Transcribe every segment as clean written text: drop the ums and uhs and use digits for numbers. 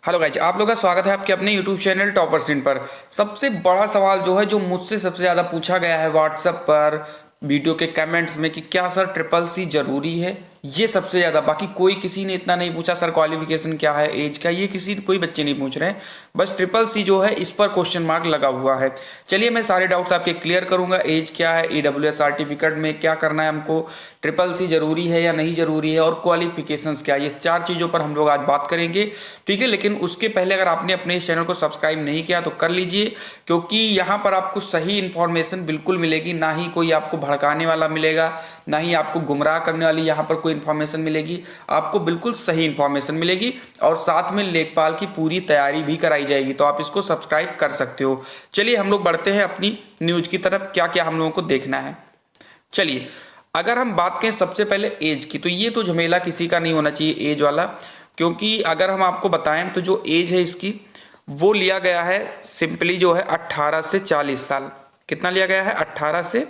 Hello guys, आप लोगों का स्वागत है आपके अपने यूट्यूब चैनल टॉपर्स इन पर। सबसे बड़ा सवाल जो है, जो मुझसे सबसे ज़्यादा पूछा गया है व्हाट्सएप पर, वीडियो के कमेंट्स में, कि क्या सर ट्रिपल सी जरूरी है। ये सबसे ज़्यादा, बाकी कोई किसी ने इतना नहीं पूछा सर क्वालिफिकेशन क्या है, एज क्या, ये कोई बच्चे नहीं पूछ रहे हैं। बस ट्रिपल सी जो है इस पर क्वेश्चन मार्क लगा हुआ है। चलिए मैं सारे डाउट्स आपके क्लियर करूंगा। एज क्या है, EWS सर्टिफिकेट में क्या करना है हमको, ट्रिपल सी जरूरी है या नहीं जरूरी है, और क्वालिफिकेशंस क्या है, ये चार चीज़ों पर हम लोग आज बात करेंगे। ठीक है, लेकिन उसके पहले अगर आपने अपने इस चैनल को सब्सक्राइब नहीं किया तो कर लीजिए, क्योंकि यहाँ पर आपको सही इन्फॉर्मेशन बिल्कुल मिलेगी, ना ही कोई आपको भड़काने वाला मिलेगा, ना ही आपको गुमराह करने वाली यहाँ पर कोई इन्फॉर्मेशन मिलेगी। आपको बिल्कुल सही इन्फॉर्मेशन मिलेगी और साथ में लेखपाल की पूरी तैयारी भी कराई जाएगी, तो आप इसको सब्सक्राइब कर सकते हो। चलिए हम लोग बढ़ते हैं अपनी न्यूज की तरफ, क्या क्या हम लोगों को देखना है। चलिए अगर हम बात करें सबसे पहले एज की, तो ये तो झमेला किसी का नहीं होना चाहिए एज वाला, क्योंकि अगर हम आपको बताएं तो जो एज है इसकी वो लिया गया है सिंपली जो है 18 से 40 साल। कितना लिया गया है? 18 से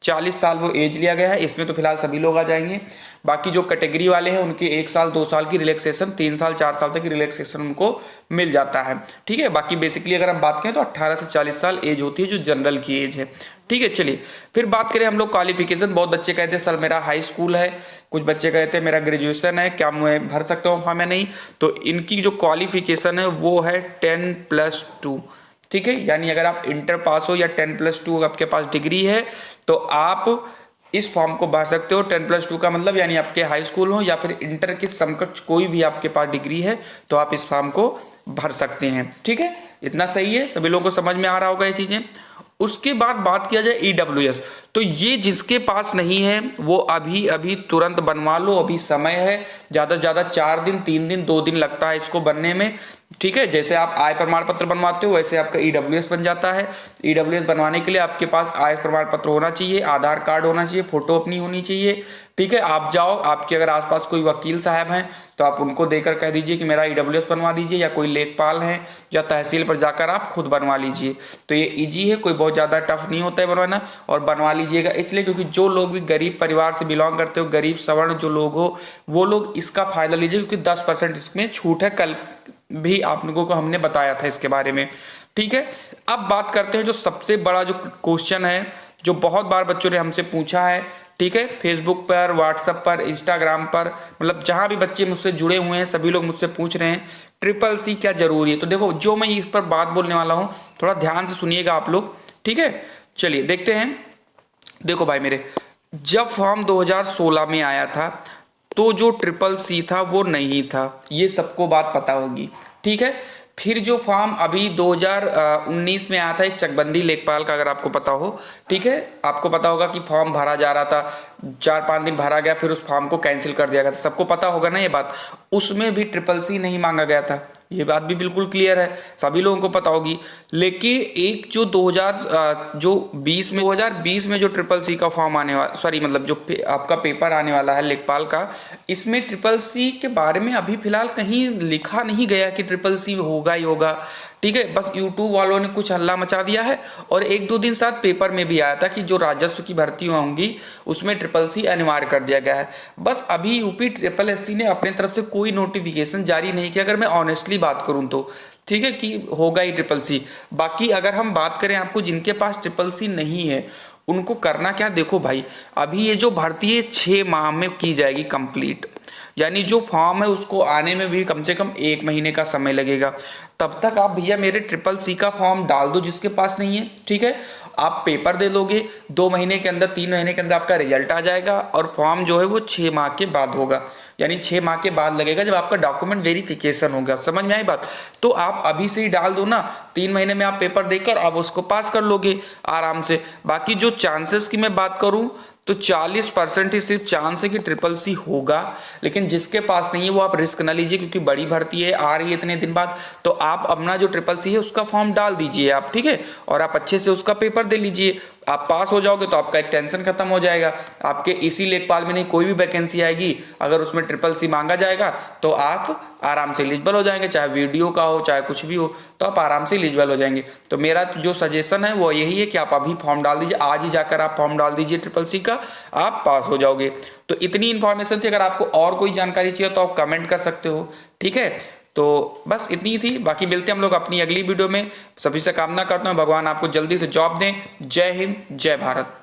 40 साल वो एज लिया गया है। इसमें तो फिलहाल सभी लोग आ जाएंगे। बाकी जो कैटेगरी वाले हैं उनके 1 साल 2 साल की रिलैक्सेशन, 3 साल 4 साल तक की रिलैक्सेशन उनको मिल जाता है। ठीक है, बाकी बेसिकली अगर हम बात करें तो 18 से 40 साल एज होती है जो जनरल की एज है। ठीक है, चलिए फिर बात करें हम लोग क्वालिफिकेशन। बहुत बच्चे कहते हैं सर मेरा हाई स्कूल है, कुछ बच्चे कहते हैं मेरा ग्रेजुएशन है, क्या मैं भर सकता हूँ फॉर्म या नहीं। तो इनकी जो क्वालिफिकेशन है वो है 10+2। ठीक है, यानी अगर आप इंटर पास हो या 10+2 आपके पास डिग्री है तो आप इस फॉर्म को भर सकते हो। 10+2 का मतलब यानी आपके हाई स्कूल हो या फिर इंटर के समकक्ष कोई भी आपके पास डिग्री है तो आप इस फॉर्म को भर सकते हैं। ठीक है, इतना सही है, सभी लोगों को समझ में आ रहा होगा ये चीजें। उसके बाद बात किया जाए EWS, तो ये जिसके पास नहीं है वो अभी अभी तुरंत बनवा लो, अभी समय है। ज़्यादा से ज़्यादा 4 दिन, 3 दिन, 2 दिन लगता है इसको बनने में। ठीक है, जैसे आप आय प्रमाण पत्र बनवाते हो वैसे आपका EWS बन जाता है। EWS बनवाने के लिए आपके पास आय प्रमाण पत्र होना चाहिए, आधार कार्ड होना चाहिए, फोटो अपनी होनी चाहिए। ठीक है, आप जाओ, आपके अगर आसपास कोई वकील साहब हैं तो आप उनको देकर कह दीजिए कि मेरा EWS बनवा दीजिए, या कोई लेखपाल है या तहसील पर जाकर आप खुद बनवा लीजिए। तो ये इजी है, कोई बहुत ज़्यादा टफ नहीं होता है बनवाना। और बनवा लीजिएगा इसलिए क्योंकि जो लोग भी गरीब परिवार से बिलोंग करते हो, गरीब सवर्ण जो लोग हो, वो लोग इसका फायदा लीजिए, क्योंकि 10% इसमें छूट है। कल भी आप लोगों को हमने बताया था इसके बारे में। ठीक है, अब बात करते हैं जो सबसे बड़ा जो क्वेश्चन है, जो बहुत बार बच्चों ने हमसे पूछा है। ठीक है, फेसबुक पर, व्हाट्सएप पर, इंस्टाग्राम पर, मतलब जहां भी बच्चे मुझसे जुड़े हुए हैं सभी लोग मुझसे पूछ रहे हैं ट्रिपल सी क्या जरूरी है। तो देखो, जो मैं इस पर बात बोलने वाला हूं थोड़ा ध्यान से सुनिएगा आप लोग। ठीक है, चलिए देखते हैं। देखो भाई मेरे, जब फॉर्म 2016 में आया था तो जो ट्रिपल सी था वो नहीं था, ये सबको बात पता होगी। ठीक है, फिर जो फॉर्म अभी 2019 में आया था एक चकबंदी लेखपाल का, अगर आपको पता हो। ठीक है, आपको पता होगा कि फॉर्म भरा जा रहा था, 4-5 दिन भरा गया, फिर उस फॉर्म को कैंसिल कर दिया गया था, सबको पता होगा ना ये बात। उसमें भी ट्रिपल सी नहीं मांगा गया था, ये बात भी बिल्कुल क्लियर है, सभी लोगों को पता होगी। लेकिन एक जो 2020 में जो ट्रिपल सी का फॉर्म आने वाला, सॉरी मतलब जो आपका पेपर आने वाला है लेखपाल का, इसमें ट्रिपल सी के बारे में अभी फिलहाल कहीं लिखा नहीं गया कि ट्रिपल सी होगा ही होगा। ठीक है, बस यूट्यूब वालों ने कुछ हल्ला मचा दिया है, और 1-2 दिन साथ पेपर में भी आया था कि जो राजस्व की भर्ती होंगी उसमें ट्रिपल सी अनिवार्य कर दिया गया है। बस अभी यूपी ट्रिपल एससी ने अपने तरफ से कोई नोटिफिकेशन जारी नहीं किया, अगर मैं ऑनेस्टली बात करूं तो। ठीक है, कि होगा ही ट्रिपल सी। बाकी अगर हम बात करें आपको जिनके पास ट्रिपल सी नहीं है उनको करना क्या, देखो भाई, अभी ये जो भर्ती है 6 माह में की जाएगी कंप्लीट, यानी जो फॉर्म है उसको आने में भी कम से कम 1 महीने का समय लगेगा। तब तक आप भैया मेरे ट्रिपल सी का फॉर्म डाल दो जिसके पास नहीं है। ठीक है, आप पेपर दे दोगे, 2 महीने के अंदर, 3 महीने के अंदर आपका रिजल्ट आ जाएगा, और फॉर्म जो है वो 6 माह के बाद होगा, यानी 6 माह के बाद लगेगा जब आपका डॉक्यूमेंट वेरिफिकेशन होगा। समझ में आई बात? तो आप अभी से ही डाल दो ना, 3 महीने में आप पेपर देकर आप उसको पास कर लोगे आराम से। बाकी जो चांसेस की मैं बात करूं तो 40% ही सिर्फ चांस है कि ट्रिपल सी होगा, लेकिन जिसके पास नहीं है वो आप रिस्क ना लीजिए, क्योंकि बड़ी भर्ती है, आ रही है इतने दिन बाद। तो आप अपना जो ट्रिपल सी है उसका फॉर्म डाल दीजिए आप। ठीक है, और आप अच्छे से उसका पेपर दे लीजिए, आप पास हो जाओगे तो आपका एक टेंशन खत्म हो जाएगा। आपके इसी लेखपाल में नहीं कोई भी वैकेंसी आएगी, अगर उसमें ट्रिपल सी मांगा जाएगा तो आप आराम से एलिजिबल हो जाएंगे, चाहे वीडियो का हो चाहे कुछ भी हो, तो आप आराम से एलिजिबल हो जाएंगे। तो मेरा जो सजेशन है वो यही है कि आप अभी फॉर्म डाल दीजिए, आज ही जाकर आप फॉर्म डाल दीजिए ट्रिपल सी का, आप पास हो जाओगे। तो इतनी इंफॉर्मेशन थी, अगर आपको और कोई जानकारी चाहिए तो आप कमेंट कर सकते हो। ठीक है, तो बस इतनी ही थी, बाकी मिलते हैं हम लोग अपनी अगली वीडियो में। सभी से कामना करता हूँ भगवान आपको जल्दी से जॉब दें। जय हिंद, जय भारत।